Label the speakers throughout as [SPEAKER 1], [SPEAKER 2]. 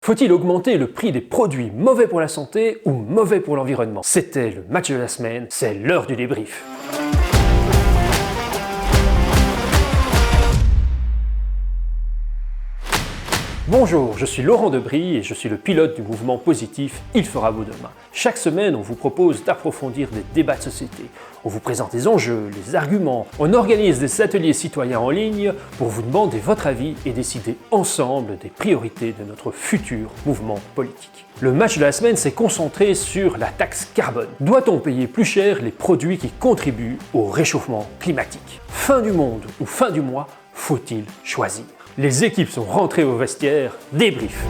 [SPEAKER 1] Faut-il augmenter le prix des produits mauvais pour la santé ou mauvais pour l'environnement? C'était le match de la semaine, c'est l'heure du débrief. Bonjour, je suis Laurent Debrie et je suis le pilote du mouvement positif Il fera beau demain. Chaque semaine, on vous propose d'approfondir des débats de société. On vous présente les enjeux, les arguments. On organise des ateliers citoyens en ligne pour vous demander votre avis et décider ensemble des priorités de notre futur mouvement politique. Le match de la semaine s'est concentré sur la taxe carbone. Doit-on payer plus cher les produits qui contribuent au réchauffement climatique? Fin du monde ou fin du mois, faut-il choisir? Les équipes sont rentrées au vestiaire, débrief.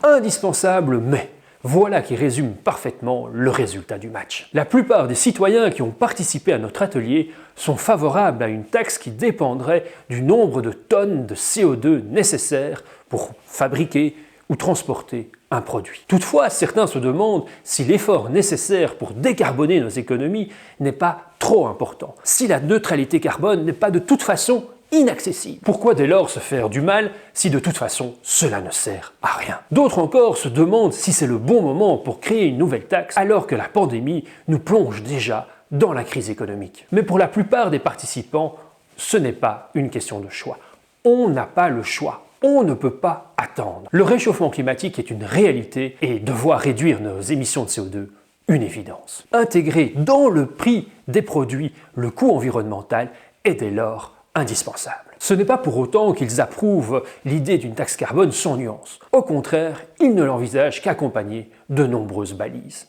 [SPEAKER 1] Indispensable, mais voilà qui résume parfaitement le résultat du match. La plupart des citoyens qui ont participé à notre atelier sont favorables à une taxe qui dépendrait du nombre de tonnes de CO2 nécessaires pour fabriquer ou transporter un produit. Toutefois, certains se demandent si l'effort nécessaire pour décarboner nos économies n'est pas trop important, si la neutralité carbone n'est pas de toute façon inaccessible. Pourquoi dès lors se faire du mal si de toute façon cela ne sert à rien? D'autres encore se demandent si c'est le bon moment pour créer une nouvelle taxe alors que la pandémie nous plonge déjà dans la crise économique. Mais pour la plupart des participants, ce n'est pas une question de choix. On n'a pas le choix. On ne peut pas attendre. Le réchauffement climatique est une réalité et devoir réduire nos émissions de CO2, une évidence. Intégrer dans le prix des produits le coût environnemental est dès lors indispensable. Ce n'est pas pour autant qu'ils approuvent l'idée d'une taxe carbone sans nuance. Au contraire, ils ne l'envisagent qu'accompagnée de nombreuses balises.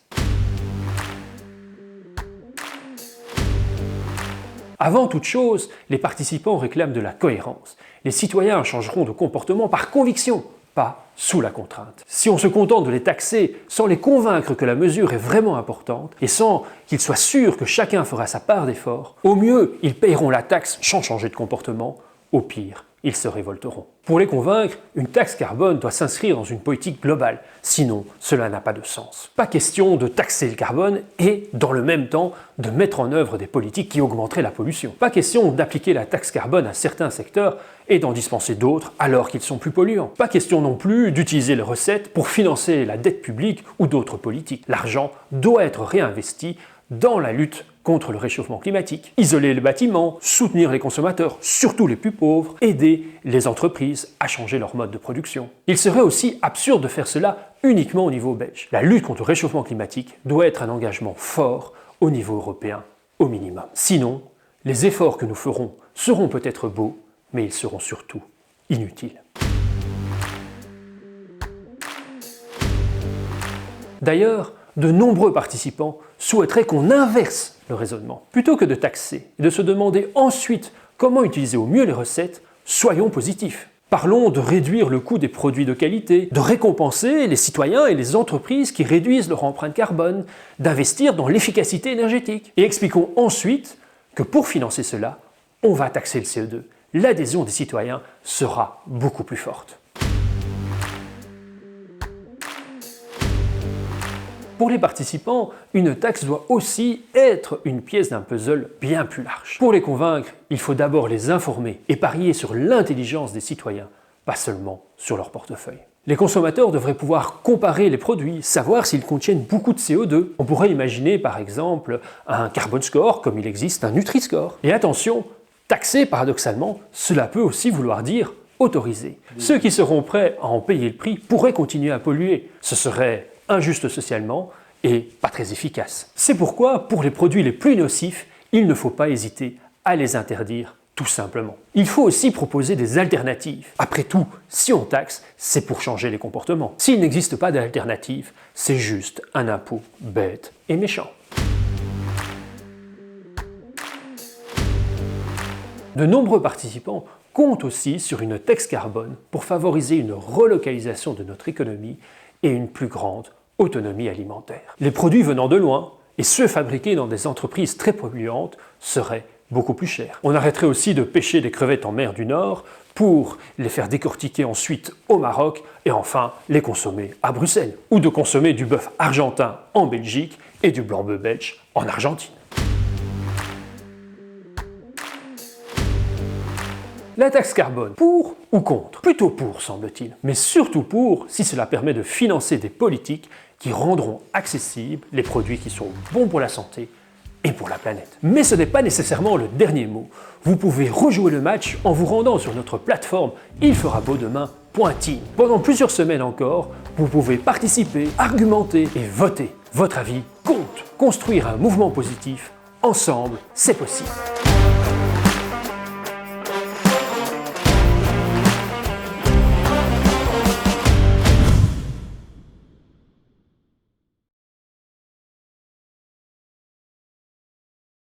[SPEAKER 1] Avant toute chose, les participants réclament de la cohérence. Les citoyens changeront de comportement par conviction, pas sous la contrainte. Si on se contente de les taxer sans les convaincre que la mesure est vraiment importante et sans qu'ils soient sûrs que chacun fera sa part d'effort, au mieux, ils payeront la taxe sans changer de comportement, au pire, ils se révolteront. Pour les convaincre, une taxe carbone doit s'inscrire dans une politique globale, sinon cela n'a pas de sens. Pas question de taxer le carbone et, dans le même temps, de mettre en œuvre des politiques qui augmenteraient la pollution. Pas question d'appliquer la taxe carbone à certains secteurs et d'en dispenser d'autres alors qu'ils sont plus polluants. Pas question non plus d'utiliser les recettes pour financer la dette publique ou d'autres politiques. L'argent doit être réinvesti dans la lutte contre le réchauffement climatique. Isoler les bâtiments, soutenir les consommateurs, surtout les plus pauvres, aider les entreprises à changer leur mode de production. Il serait aussi absurde de faire cela uniquement au niveau belge. La lutte contre le réchauffement climatique doit être un engagement fort au niveau européen, au minimum. Sinon, les efforts que nous ferons seront peut-être beaux, mais ils seront surtout inutiles. D'ailleurs, de nombreux participants souhaiteraient qu'on inverse le raisonnement. Plutôt que de taxer et de se demander ensuite comment utiliser au mieux les recettes, soyons positifs. Parlons de réduire le coût des produits de qualité, de récompenser les citoyens et les entreprises qui réduisent leur empreinte carbone, d'investir dans l'efficacité énergétique. Et expliquons ensuite que pour financer cela, on va taxer le CO2. L'adhésion des citoyens sera beaucoup plus forte. Pour les participants, une taxe doit aussi être une pièce d'un puzzle bien plus large. Pour les convaincre, il faut d'abord les informer et parier sur l'intelligence des citoyens, pas seulement sur leur portefeuille. Les consommateurs devraient pouvoir comparer les produits, savoir s'ils contiennent beaucoup de CO2. On pourrait imaginer par exemple un carbone score comme il existe un Nutri-Score. Et attention, taxer paradoxalement, cela peut aussi vouloir dire autoriser. Ceux qui seront prêts à en payer le prix pourraient continuer à polluer. Ce serait injuste socialement et pas très efficace. C'est pourquoi, pour les produits les plus nocifs, il ne faut pas hésiter à les interdire tout simplement. Il faut aussi proposer des alternatives. Après tout, si on taxe, c'est pour changer les comportements. S'il n'existe pas d'alternative, c'est juste un impôt bête et méchant. De nombreux participants comptent aussi sur une taxe carbone pour favoriser une relocalisation de notre économie et une plus grande autonomie alimentaire. Les produits venant de loin et ceux fabriqués dans des entreprises très polluantes seraient beaucoup plus chers. On arrêterait aussi de pêcher des crevettes en mer du Nord pour les faire décortiquer ensuite au Maroc et enfin les consommer à Bruxelles. Ou de consommer du bœuf argentin en Belgique et du blanc-bœuf belge en Argentine. La taxe carbone, pour ou contre? Plutôt pour, semble-t-il. Mais surtout pour si cela permet de financer des politiques qui rendront accessibles les produits qui sont bons pour la santé et pour la planète. Mais ce n'est pas nécessairement le dernier mot. Vous pouvez rejouer le match en vous rendant sur notre plateforme ilferabeaudemain.team. Pendant plusieurs semaines encore, vous pouvez participer, argumenter et voter. Votre avis compte. Construire un mouvement positif, ensemble, c'est possible.